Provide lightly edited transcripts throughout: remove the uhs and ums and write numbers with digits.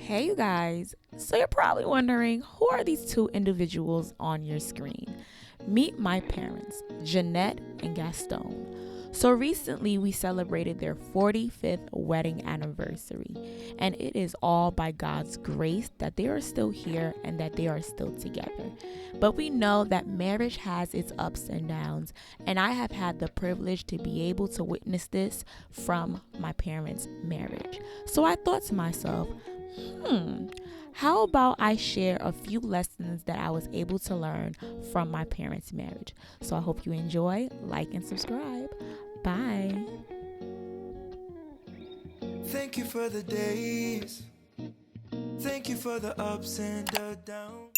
Hey, you guys. So, you're probably wondering who are these two individuals on your screen? Meet my parents, Jeanette and Gaston. So, recently we celebrated their 45th wedding anniversary, and it is all by God's grace that they are still here and that they are still together. But we know that marriage has its ups and downs, and I have had the privilege to be able to witness this from my parents' marriage. So, I thought to myself, how about I share a few lessons that I was able to learn from my parents' marriage? So I hope you enjoy, like, and subscribe. Bye. Thank you for the days. Thank you for the ups and the downs.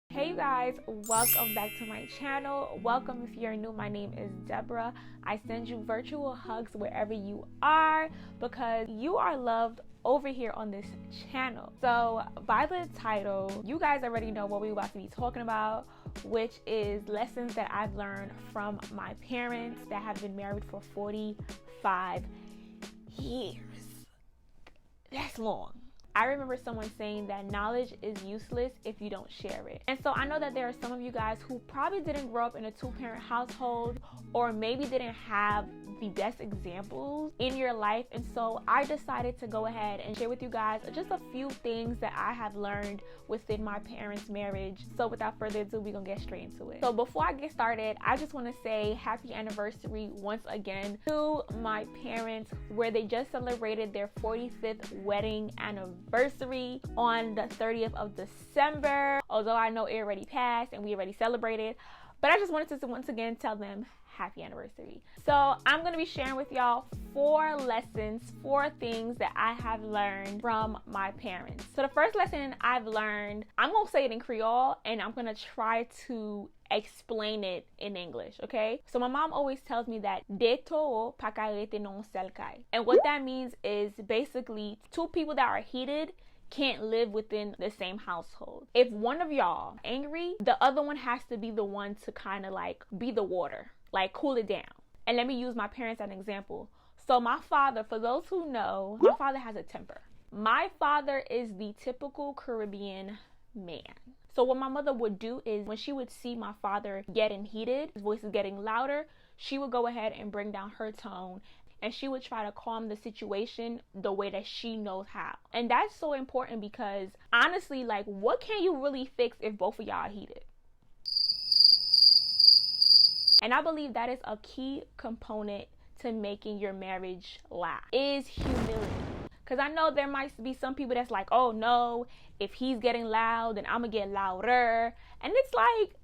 Hey you guys, welcome back to my channel. Welcome if you're new. My name is Deborah. I send you virtual hugs wherever you are because you are loved over here on this channel. So by the title, you guys already know what we're about to be talking about, which is lessons that I've learned from my parents that have been married for 45 years. That's long. I remember someone saying that knowledge is useless if you don't share it. And so I know that there are some of you guys who probably didn't grow up in a two-parent household or maybe didn't have the best examples in your life. And so I decided to go ahead and share with you guys just a few things that I have learned within my parents' marriage. So without further ado, we're gonna get straight into it. So before I get started, I just wanna say happy anniversary once again to my parents, where they just celebrated their 45th wedding anniversary on the 30th of December. Although I know it already passed and we already celebrated, but I just wanted to once again tell them happy anniversary. So I'm going to be sharing with y'all 4 lessons, 4 things that I have learned from my parents. So the first lesson I've learned, I'm going to say it in Creole and I'm going to try to explain it in English, okay? So my mom always tells me that de todo pa carete non sel kai. And what that means is basically two people that are heated can't live within the same household. If one of y'all angry, the other one has to be the one to kind of like be the water, like cool it down. And let me use my parents as an example. So my father, for those who know, my father has a temper. My father is the typical Caribbean man. So what my mother would do is when she would see my father getting heated, his voice is getting louder, she would go ahead and bring down her tone and she would try to calm the situation the way that she knows how. And that's so important because honestly, like, what can you really fix if both of y'all are heated? And I believe that is a key component to making your marriage last, is humility. Because I know there might be some people that's like, oh no, if he's getting loud, then I'm going to get louder. And it's like,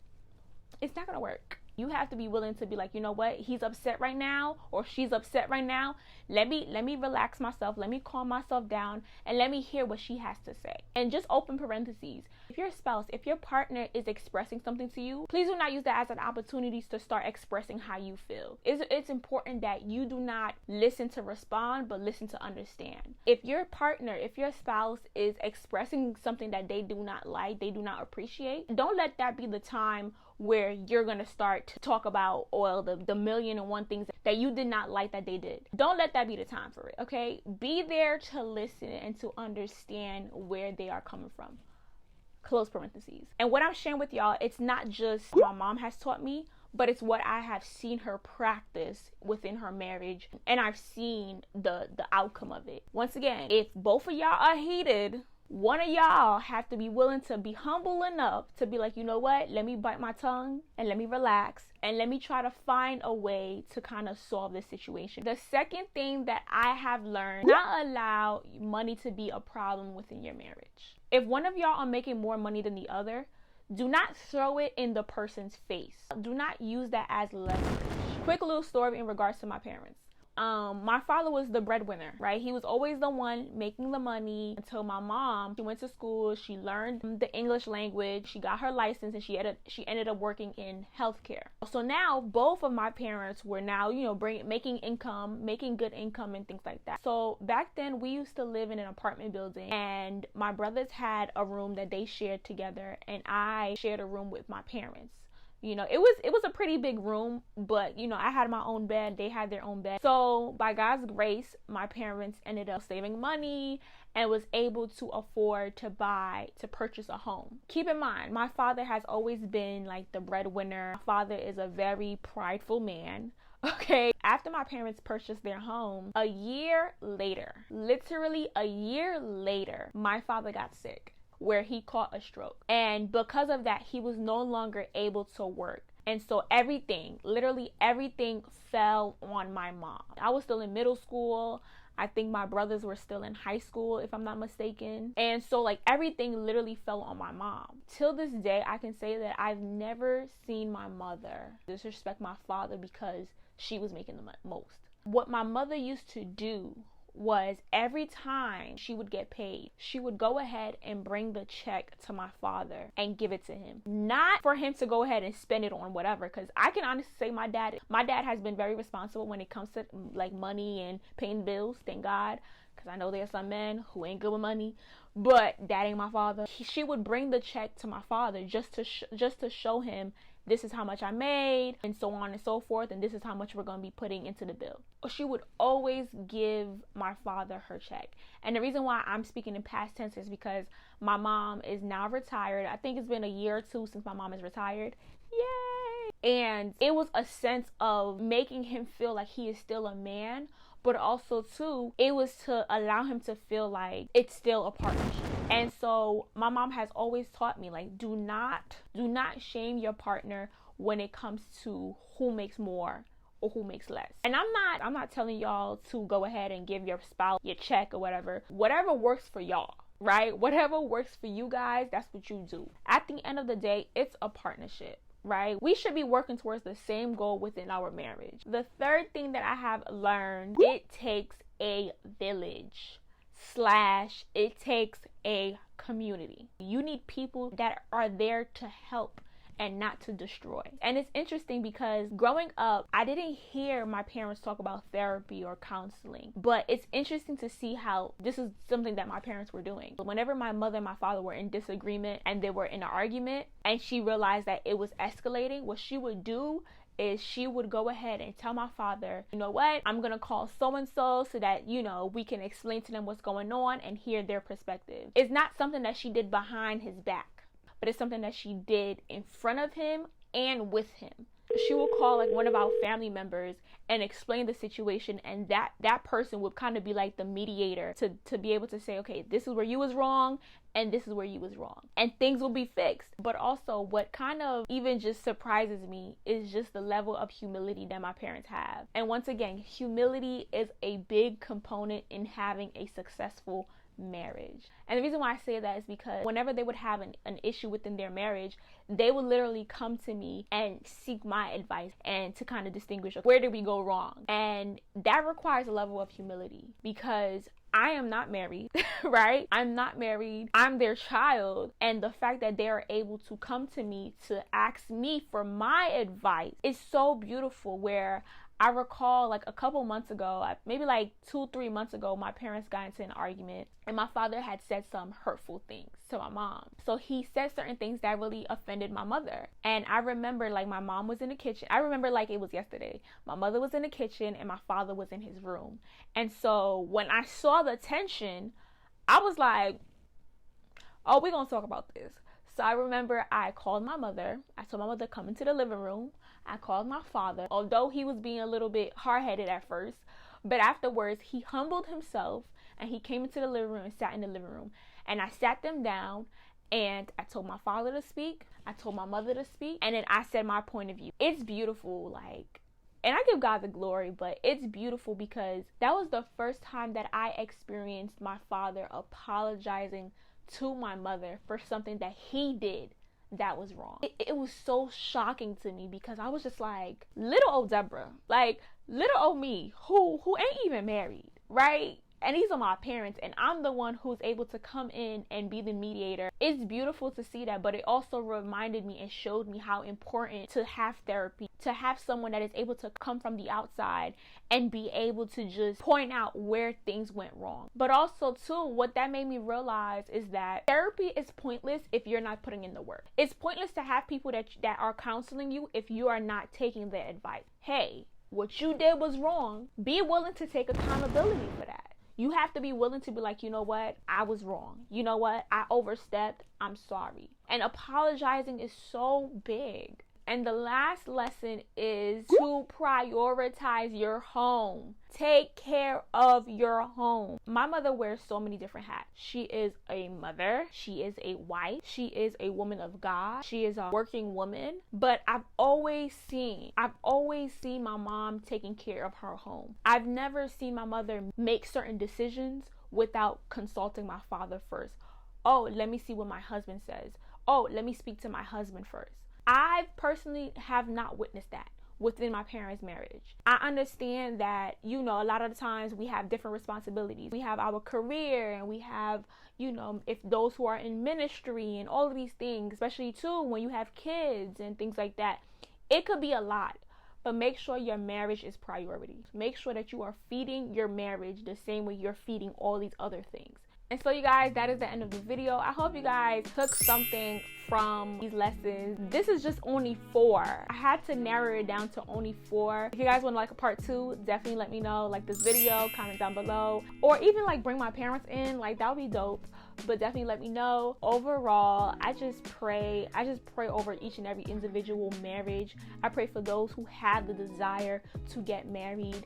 it's not going to work. You have to be willing to be like, you know what, he's upset right now or she's upset right now. Let me relax myself. Let me calm myself down and let me hear what she has to say. And just open parentheses. If your spouse, if your partner is expressing something to you, please do not use that as an opportunity to start expressing how you feel. It's important that you do not listen to respond, but listen to understand. If your partner, if your spouse is expressing something that they do not like, they do not appreciate, don't let that be the time where you're gonna start to talk about the million and one things that you did not like that they did. Don't let that be the time for it, okay? Be there to listen and to understand where they are coming from. Close parentheses. And what I'm sharing with y'all, it's not just my mom has taught me, but it's what I have seen her practice within her marriage, and I've seen the outcome of it. Once again, if both of y'all are heated, one of y'all have to be willing to be humble enough to be like, you know what, let me bite my tongue and let me relax and let me try to find a way to kind of solve this situation. The second thing that I have learned, not allow money to be a problem within your marriage. If one of y'all are making more money than the other, do not throw it in the person's face. Do not use that as leverage. Quick little story in regards to my parents. My father was the breadwinner, right? He was always the one making the money until my mom, she went to school, she learned the English language, she got her license, and she ended up working in healthcare. So now both of my parents were now, making income, making good income and things like that. So back then we used to live in an apartment building, and my brothers had a room that they shared together, and I shared a room with my parents. You know, it was a pretty big room, but you know, I had my own bed, they had their own bed. So by God's grace, my parents ended up saving money and was able to afford to purchase a home. Keep in mind, my father has always been like the breadwinner. My father is a very prideful man. Okay, after my parents purchased their home, a year later, literally a year later, my father got sick, where he caught a stroke. And because of that, he was no longer able to work. And so everything, literally everything fell on my mom. I was still in middle school. I think my brothers were still in high school, if I'm not mistaken. And so like everything literally fell on my mom. Till this day, I can say that I've never seen my mother disrespect my father because she was making the most. What my mother used to do was every time she would get paid, she would go ahead and bring the check to my father and give it to him. Not for him to go ahead and spend it on whatever, because I can honestly say my dad has been very responsible when it comes to like money and paying bills, thank God, because I know there's some men who ain't good with money, but that ain't my father. She would bring the check to my father just to show him, this is how much I made, and so on and so forth, and this is how much we're going to be putting into the bill. She would always give my father her check. And the reason why I'm speaking in past tense is because my mom is now retired. I think it's been a year or two since my mom is retired. Yay! And it was a sense of making him feel like he is still a man, but also too, it was to allow him to feel like it's still a partnership. And so my mom has always taught me, like, do not shame your partner when it comes to who makes more or who makes less. And I'm not telling y'all to go ahead and give your spouse your check or whatever works for y'all, right? Whatever works for you guys, that's what you do. At the end of the day, it's a partnership, right? We should be working towards the same goal within our marriage. The third thing that I have learned, it takes a village / it takes a community. You need people that are there to help and not to destroy. And it's interesting because growing up, I didn't hear my parents talk about therapy or counseling, but it's interesting to see how this is something that my parents were doing. Whenever my mother and my father were in disagreement and they were in an argument and she realized that it was escalating, what she would do is she would go ahead and tell my father, you know what, I'm gonna call so-and-so so that, you know, we can explain to them what's going on and hear their perspective. It's not something that she did behind his back, but it's something that she did in front of him and with him. She will call like one of our family members and explain the situation, and that person would kind of be like the mediator to be able to say, okay, this is where you was wrong and this is where you was wrong, and things will be fixed. But also what kind of even just surprises me is just the level of humility that my parents have. And once again, humility is a big component in having a successful marriage. And the reason why I say that is because whenever they would have an issue within their marriage, they would literally come to me and seek my advice and to kind of distinguish where did we go wrong. And that requires a level of humility because I am not married, right? I'm not married. I'm their child. And the fact that they are able to come to me to ask me for my advice is so beautiful. Where I recall like a couple months ago, maybe like 2-3 months ago, my parents got into an argument and my father had said some hurtful things to my mom. So he said certain things that really offended my mother. And I remember like my mom was in the kitchen. I remember like it was yesterday. My mother was in the kitchen and my father was in his room. And so when I saw the tension, I was like, oh, we're going to talk about this. So I remember I called my mother. I told my mother to come into the living room. I called my father, although he was being a little bit hard-headed at first, but afterwards he humbled himself and he came into the living room and sat in the living room. And I sat them down and I told my father to speak. I told my mother to speak. And then I said my point of view. It's beautiful, like, and I give God the glory, but it's beautiful because that was the first time that I experienced my father apologizing to my mother for something that he did that was wrong. It was so shocking to me because I was just like, little old Deborah, like little old me who ain't even married, right? And these are my parents and I'm the one who's able to come in and be the mediator. It's beautiful to see that, but it also reminded me and showed me how important to have therapy to have someone that is able to come from the outside and be able to just point out where things went wrong. But also too, what that made me realize is that therapy is pointless if you're not putting in the work. It's pointless to have people that are counseling you if you are not taking their advice. Hey, what you did was wrong. Be willing to take accountability for that. You have to be willing to be like, you know what? I was wrong. You know what? I overstepped. I'm sorry. And apologizing is so big. And the last lesson is to prioritize your home. Take care of your home. My mother wears so many different hats. She is a mother. She is a wife. She is a woman of God. She is a working woman. But I've always seen my mom taking care of her home. I've never seen my mother make certain decisions without consulting my father first. Oh, let me see what my husband says. Oh, let me speak to my husband first. I personally have not witnessed that within my parents' marriage. I understand that, a lot of the times we have different responsibilities. We have our career and we have, if those who are in ministry and all of these things, especially too when you have kids and things like that, it could be a lot. But make sure your marriage is priority. Make sure that you are feeding your marriage the same way you're feeding all these other things. And so you guys, that is the end of the video. I hope you guys took something from these lessons. This is just only 4. I had to narrow it down to only 4. If you guys want like a part 2, definitely let me know. Like this video, comment down below. Or even like bring my parents in, like that would be dope. But definitely let me know. Overall, I just pray over each and every individual marriage. I pray for those who have the desire to get married.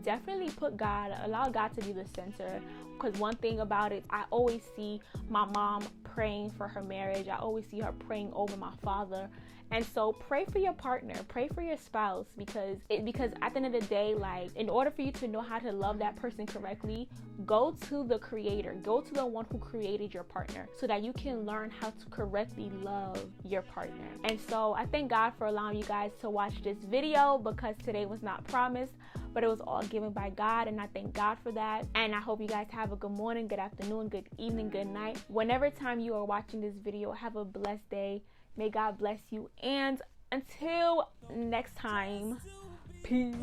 Definitely allow God to be the center, because one thing about it, I always see my mom praying for her marriage. I always see her praying over my father. And so pray for your partner, pray for your spouse, because at the end of the day, like, in order for you to know how to love that person correctly, go to the creator, go to the one who created your partner, so that you can learn how to correctly love your partner. And so I thank God for allowing you guys to watch this video, because today was not promised, but it was all given by God, and I thank God for that. And I hope you guys have a good morning, good afternoon, good evening, good night. Whenever time you are watching this video, have a blessed day. May God bless you. And until next time, peace.